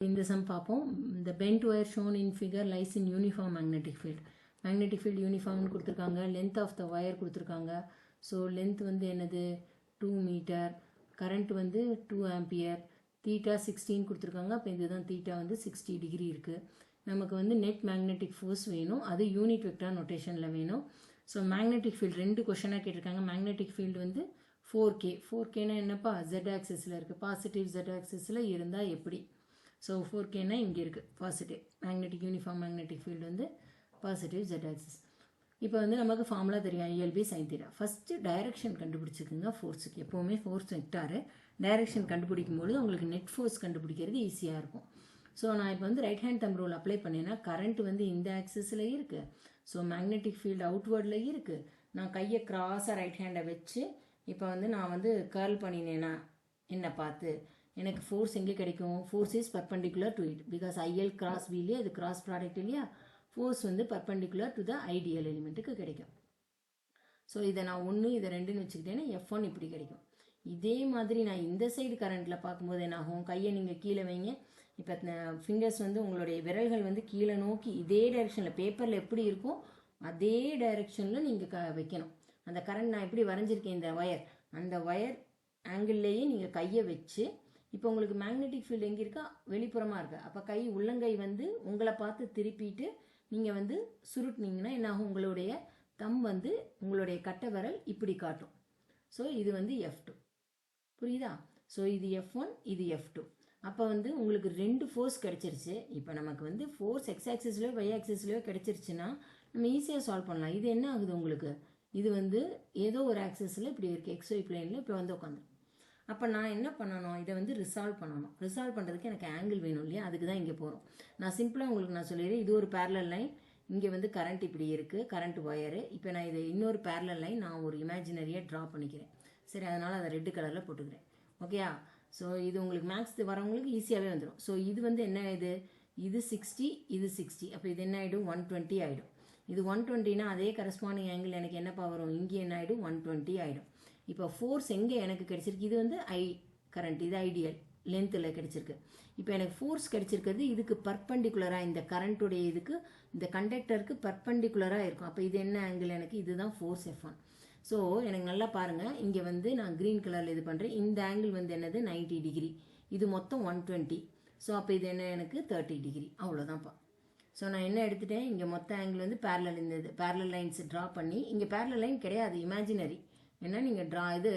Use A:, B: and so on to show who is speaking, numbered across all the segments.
A: இந்த sum பார்ப்போம். The bent wire shown in figure lies in uniform magnetic field. Magnetic field uniform கொடுத்திருக்காங்க. Length of the wire கொடுத்திருக்காங்க. So length வந்து என்னது 2 meter. Current வந்து 2 ampere. Theta 16 கொடுத்திருக்காங்க. அப்போ இதுதான் theta வந்து 60 degree இருக்கு. நமக்கு வந்து net magnetic force வேணும். அது unit vector notationல வேணும். So magnetic field ரெண்டு கொஷனாக கேட்டிருக்காங்க. magnetic field வந்து 4K. 4Kனா என்னப்பா Z axisல இருக்கு. பாசிட்டிவ் Z axisல இருந்தால் எப்படி? ஸோ 4Kனா இங்கே இருக்குது positive magnetic uniform magnetic field வந்து பாசிட்டிவ் Z ஆக்சிஸ். இப்போ வந்து நமக்கு ஃபார்முலா தெரியும் ILB sin theta. First direction கண்டுபிடிச்சிக்குங்க ஃபோர்ஸுக்கு. எப்போவுமே ஃபோர்ஸ் வெக்டாரு டைரக்ஷன் கண்டுபிடிக்கும்போது உங்களுக்கு நெட் ஃபோர்ஸ் கண்டுபிடிக்கிறது ஈஸியாக இருக்கும். ஸோ நான் இப்போ வந்து ரைட் ஹேண்ட் தம் ரூல் அப்ளை பண்ணேன்னா கரண்ட் வந்து இந்த ஆக்சிஸில் இருக்குது. ஸோ மேக்னெட்டிக் ஃபீல்டு அவுட்வேர்டில் இருக்குது. நான் கையை கிராஸாக ரைட் ஹேண்டை வச்சு இப்போ வந்து நான் வந்து கர்ல் பண்ணினேன்னா என்னை பார்த்து எனக்கு ஃபோர்ஸ் எங்கே கிடைக்கும்? Force is perpendicular to it because IL cross play அது கிராஸ் ப்ராடக்ட் இல்லையா? ஃபோர்ஸ் வந்து பர்பண்டிகுலர் டு த ஐடியல் எலிமெண்ட்டுக்கு கிடைக்கும். ஸோ இதை நான் 1 இதை 2ன்னு வச்சுக்கிட்டேன்னா F1 இப்படி கிடைக்கும். இதே மாதிரி நான் இந்த சைடு கரண்ட்டில் பார்க்கும்போது என்ன ஆகும்? கையை நீங்கள் கீழே வைங்க. இப்போ ஃபிங்கர்ஸ் வந்து உங்களுடைய விரல்கள் வந்து கீழே நோக்கி இதே டைரெக்ஷனில் பேப்பரில் எப்படி இருக்கும் அதே டைரெக்ஷனில் நீங்கள் வைக்கணும். அந்த கரண்ட் நான் எப்படி வரைஞ்சிருக்கேன் இந்த ஒயர் அந்த ஒயர் ஆங்கிள்லேயே நீங்கள் கையை வச்சு இப்போ உங்களுக்கு மேக்னெட்டிக் ஃபீல்டு எங்கே இருக்கா? வெளிப்புறமாக இருக்குது. அப்போ கை உள்ளங்கை வந்து உங்களை பார்த்து திருப்பிட்டு நீங்கள் வந்து சுருட்டினீங்கன்னா என்ன ஆகும்? உங்களுடைய தம் வந்து உங்களுடைய கட்டை விரல் இப்படி காட்டும். ஸோ இது வந்து F2 புரியுதா? ஸோ இது F1 இது F2. அப்போ வந்து உங்களுக்கு 2 ஃபோர்ஸ் கிடைச்சிருச்சு. இப்போ நமக்கு வந்து ஃபோர்ஸ் எக்ஸ் ஆக்சிஸ்லையோ ஒய் ஆக்சிஸ்லையோ கிடைச்சிருச்சுன்னா நம்ம ஈஸியாக சால்வ் பண்ணலாம். இது என்ன ஆகுது உங்களுக்கு? இது வந்து ஏதோ ஒரு ஆக்சிஸில் இப்படி இருக்குது XY பிளேனில் இப்போ வந்து உட்காந்து. அப்போ நான் என்ன பண்ணணும்? இதை வந்து ரிசால்வ் பண்ணணும். ரிசால்வ் பண்ணுறதுக்கு எனக்கு ஆங்கிள் வேணும் இல்லையா? அதுக்கு தான் இங்கே போகிறோம். நான் சிம்பிளாக உங்களுக்கு நான் சொல்லிடுறேன். இது ஒரு பேரலல் லைன். இங்கே வந்து கரண்ட் இப்படி இருக்குது, கரண்ட் ஒயரு. இப்போ நான் இதை இன்னொரு பேரலல் லைன் நான் ஒரு இமேஜினரியாக ட்ரா பண்ணிக்கிறேன். சரி, அதனால் அதை ரெட் கலரில் போட்டுக்கிறேன். ஓகேயா? ஸோ இது உங்களுக்கு மேக்ஸ் வரவங்களுக்கு ஈஸியாகவே வந்துடும். ஸோ இது வந்து என்ன இது 60 இது 60. அப்போ இது என்ன ஆகிடும்? 120 ஆகிடும். இது 120னா அதே கரஸ்பாண்டிங் ஆங்கிள் எனக்கு என்னப்பா வரும்? இங்கே என்ன ஆகிடும்? 120 ஆகிடும். இப்போ ஃபோர்ஸ் எங்கே எனக்கு கிடைச்சிருக்கு? இது வந்து கரண்ட், இது ஐடியல் லென்த்தில் கிடைச்சிருக்கு. இப்போ எனக்கு ஃபோர்ஸ் கிடைச்சிருக்கிறது இதுக்கு பர்பண்டிகுலராக, இந்த கரண்ட்டுடைய இதுக்கு இந்த கண்டக்டருக்கு பர்பண்டிகுலராக இருக்கும். அப்போ இது என்ன ஆங்கிள் எனக்கு? இதுதான் ஃபோர்ஸ் F1. ஸோ எனக்கு நல்லா பாருங்கள், இங்கே வந்து நான் க்ரீன் கலரில் இது பண்ணுறேன். இந்த ஆங்கிள் வந்து என்னது? 90 டிகிரி. இது மொத்தம் 120. ஸோ அப்போ இது என்ன எனக்கு? 30 டிகிரி. அவ்வளோதான்ப்பா. ஸோ நான் என்ன எடுத்துட்டேன்? இங்கே மொத்த ஆங்கிள் வந்து பேரலல், இந்த இது பேரலல் லைன்ஸ் ட்ரா பண்ணி, இங்கே பேரலல் லைன் கிடையாது, இமேஜினரி. ஏன்னா நீங்கள் இது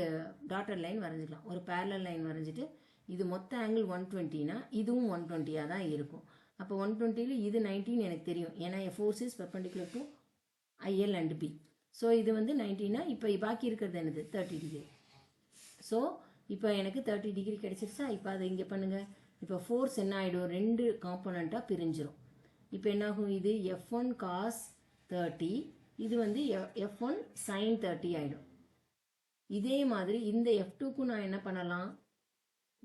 A: டாட்டர் லைன் வரைஞ்சிக்கலாம். ஒரு பேரலல் லைன் வரைஞ்சிட்டு இது மொத்த ஆங்கிள் 120னா இதுவும் 120 தான் இருக்கும். அப்போ 120ல் இது 19 எனக்கு தெரியும். ஏன்னா force is perpendicular to IL and B. So இது வந்து 19னா இப்போ பாக்கி இருக்கிறது என்னது? 30 டிகிரி. ஸோ இப்போ எனக்கு 30 டிகிரி கிடைச்சிருச்சா? இப்போ அதை இங்கே பண்ணுங்கள். இப்போ ஃபோர்ஸ் என்ன ஆகிடும்? 2 காம்போனண்ட்டாக பிரிஞ்சிடும். இப்போ என்னாகும்? இது F1 cos 30, இது வந்து F1 sin 30 ஆகிடும். இதே மாதிரி இந்த F2க்கும் நான் என்ன பண்ணலாம்?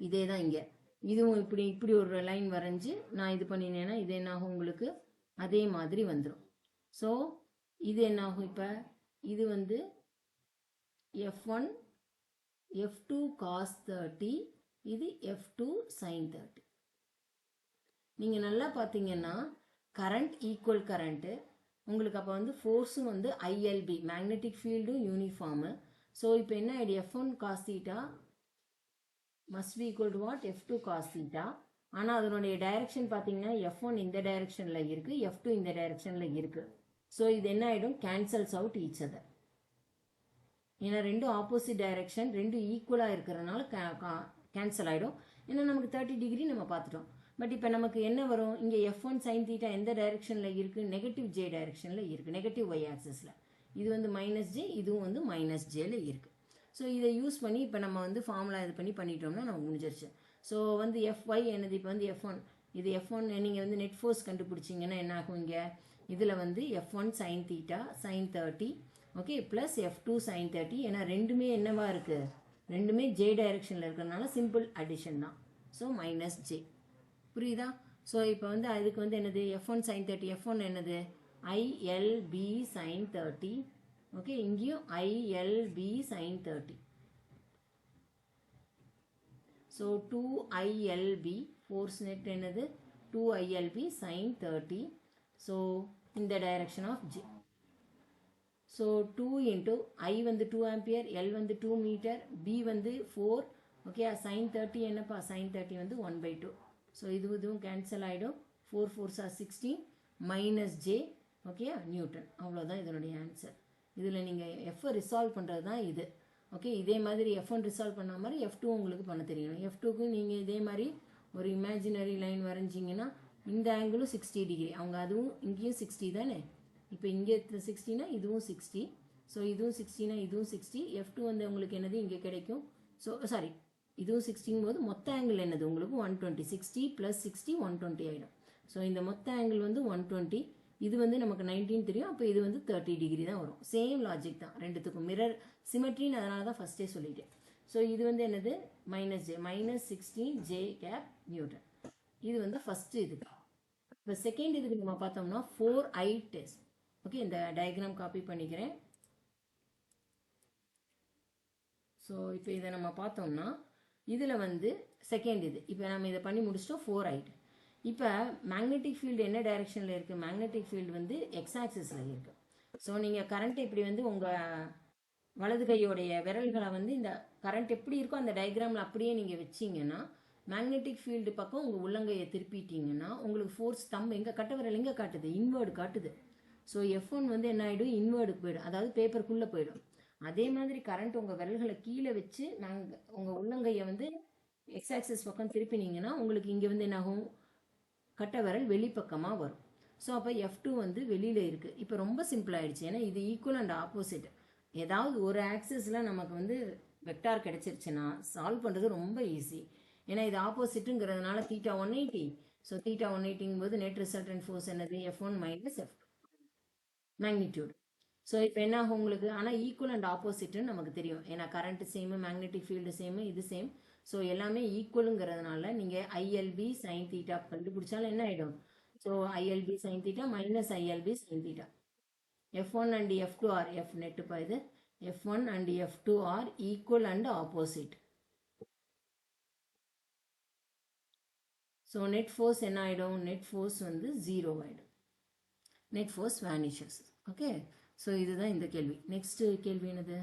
A: இதே தான் இங்கே இதுவும் இப்படி ஒரு லைன் வரைஞ்சி நான் இது பண்ணினேன்னா இது என்னாகும்? உங்களுக்கு அதே மாதிரி வந்துடும். ஸோ இது என்னாகும்? இப்போ இது வந்து F1 F2 cos 30, இது F2 sin 30. நீங்கள் நல்லா பார்த்தீங்கன்னா கரண்ட் ஈக்குவல் கரண்ட்டு உங்களுக்கு. அப்போ வந்து ஃபோர்ஸும் வந்து ILB மேக்னெட்டிக் ஃபீல்டும் யூனிஃபார்மு. ஸோ இப்போ என்ன ஆகிடும்? F1 cos theta must be equal to what? F2 cos theta. ஆனால் அதனுடைய டைரக்ஷன் பார்த்தீங்கன்னா F1 இந்த டைரக்ஷனில் இருக்குது, F2 இந்த டைரக்ஷனில் இருக்குது. ஸோ இது என்ன ஆகிடும்? Cancels out each other. ஏன்னா ரெண்டும் ஆப்போசிட் டைரக்ஷன், ரெண்டும் ஈக்குவலாக இருக்கிறதுனால கேன்சல் ஆகிடும். ஏன்னா நமக்கு 30 டிகிரி நம்ம பார்த்துட்டோம். பட் இப்போ நமக்கு என்ன வரும்? இங்கே F1 sin theta எந்த டைரக்ஷனில் இருக்குது? நெகட்டிவ் J டைரக்ஷனில் இருக்குது, நெகட்டிவ் Y ஆக்சிஸில். இது வந்து -J, இதுவும் வந்து -Jல இருக்குது. ஸோ இதை யூஸ் பண்ணி இப்போ நம்ம வந்து ஃபார்முலா இது பண்ணிட்டோம்னா நம்ம முடிஞ்சிருச்சு. ஸோ வந்து FY என்னது? இப்போ வந்து F1, இது F1 நீங்கள் வந்து நெட் ஃபோர்ஸ் கண்டுபிடிச்சிங்கன்னா என்ன ஆகும்? இங்கே இதில் வந்து F1 sin theta sin 30, okay, plus F2 sin 30. ஏன்னா ரெண்டுமே என்னவா இருக்குது? ரெண்டுமே J டைரக்ஷனில் இருக்கிறதுனால சிம்பிள் அடிஷன் தான். So -J. புரியுதா? ஸோ இப்போ வந்து அதுக்கு வந்து என்னது? F1 sin 30, F1 என்னது? ILB sin 30. ஓகே, இங்கேயும் ILB sin 30. So 2ILB force net என்னது 2 ILB sin 30. ஸோ இந்த direction of J. So 2 into I வந்து 2 ஆம்பியர், L வந்து 2 மீட்டர், B வந்து 4. ஓகே, sin 30 என்னப்பா, sin 30 வந்து 1/2. ஸோ இதுவும் கேன்சல் ஆகிடும். 4 4s are 16 minus J. Okay, Newton. அவ்வளோதான் இதனுடைய ஆன்சர். இதில் நீங்கள் எஃப்ஐ ரிசால்வ் பண்ணுறது தான் இது. ஓகே, இதே மாதிரி F1 ரிசால்வ் பண்ண மாதிரி F2 உங்களுக்கு பண்ண தெரியணும். F2க்கு நீங்கள் இதே மாதிரி ஒரு இமேஜினரி லைன் வரைஞ்சிங்கன்னா இந்த ஆங்கிளும் 60 டிகிரி, அவங்க அதுவும் இங்கேயும் 60 தானே. இப்போ இங்கே 60னா இதுவும் 60. ஸோ இதுவும் 60னா இதுவும் 60. F2 வந்து உங்களுக்கு என்னது இங்கே கிடைக்கும். ஸோ சாரி, இதுவும் 60ங்கும் போது மொத்த ஆங்கிள் என்னது உங்களுக்கு 120. 60 + 60 120 ஆகிடும். ஸோ இந்த மொத்த ஆங்கிள் வந்து 120. இது வந்து நமக்கு 19 தெரியும். அப்போ இது வந்து 30 டிகிரி தான் வரும். சேம் லாஜிக் தான் ரெண்டுத்துக்கும். மிரர் சிமெட்ரின்னு அதனால தான் ஃபஸ்ட்டே சொல்லிட்டேன். ஸோ இது வந்து என்னது -J -16 J கேப் நியூட்டன். இது வந்து ஃபஸ்ட்டு இதுக்கு. இப்போ செகண்ட் இதுக்கு நம்ம பார்த்தோம்னா 4I டெஸ்ட். ஓகே, இந்த டயக்ராம் காப்பி பண்ணிக்கிறேன். ஸோ இப்போ இதை நம்ம பார்த்தோம்னா இதில் வந்து செகண்ட் இது. இப்போ நம்ம இதை பண்ணி முடிச்சிட்டோம் 4I. இப்போ மேக்னெட்டிக் ஃபீல்டு என்ன டைரெக்ஷனில் இருக்குது? மேக்னெட்டிக் ஃபீல்டு வந்து எக்ஸ் ஆக்சிஸில் இருக்குது. ஸோ நீங்கள் கரண்ட் இப்படி வந்து உங்கள் வலது கையோடைய விரல்களை வந்து இந்த கரண்ட் எப்படி இருக்கோ அந்த டயக்ராமில் அப்படியே நீங்கள் வச்சிங்கன்னா மேக்னெட்டிக் ஃபீல்டு பக்கம் உங்கள் உள்ளங்கையை திருப்பிட்டீங்கன்னா உங்களுக்கு ஃபோர்ஸ் எங்கே கட்ட விரல் எங்கே காட்டுது? இன்வேர்டு காட்டுது. ஸோ F1 வந்து என்ன ஆகிடும்? இன்வேர்டுக்கு போயிடும், அதாவது பேப்பருக்குள்ளே போயிடும். அதே மாதிரி கரண்ட் உங்கள் விரல்களை கீழே வச்சு உங்கள் உள்ளங்கையை வந்து எக்ஸ் ஆக்சிஸ் பக்கம் திருப்பினீங்கன்னா உங்களுக்கு இங்கே வந்து என்னாகும்? கட்ட விரல் வெளிப்பக்கமாக வரும். ஸோ அப்போ F2 வந்து வெளியில் இருக்குது. இப்போ ரொம்ப சிம்பிள் ஆயிடுச்சு. ஏன்னா இது ஈக்குவல் அண்ட் ஆப்போசிட். ஏதாவது ஒரு ஆக்சிஸில் நமக்கு வந்து வெக்டார் கிடச்சிருச்சுன்னா சால்வ் பண்ணுறது ரொம்ப ஈஸி. ஏன்னா இது ஆப்போசிட்டுங்கிறதுனால θ 180. ஸோ θ 180 போது நெட் ரிசல்டன்ட் ஃபோர்ஸ் என்னது? F1 - F2 magnitude. ஸோ இப்போ என்ன ஆகும் உங்களுக்கு? ஆனால் ஈக்குவல் அண்ட் ஆப்போசிட்னு நமக்கு தெரியும். ஏன்னா கரண்ட் சேமு, மேக்னெட்டிக் ஃபீல்டு சேமு, இது சேம். ஸோ எல்லாமே ஈக்குவலுங்கிறதுனால நீங்கள் ILB sin θ கண்டுபிடிச்சாலும் என்ன ஆகிடும்? So ILB sin θ minus ILB sin θ. F1 and F2 are F net இப்போ இது F1 and F2 are equal and opposite. So net force என்ன ஆகிடும்? நெட் ஃபோர்ஸ் வந்து 0 ஆகிடும். Net force vanishes. Okay, so இதுதான் இந்த கேள்வி. நெக்ஸ்ட் கேள்வி என்னது?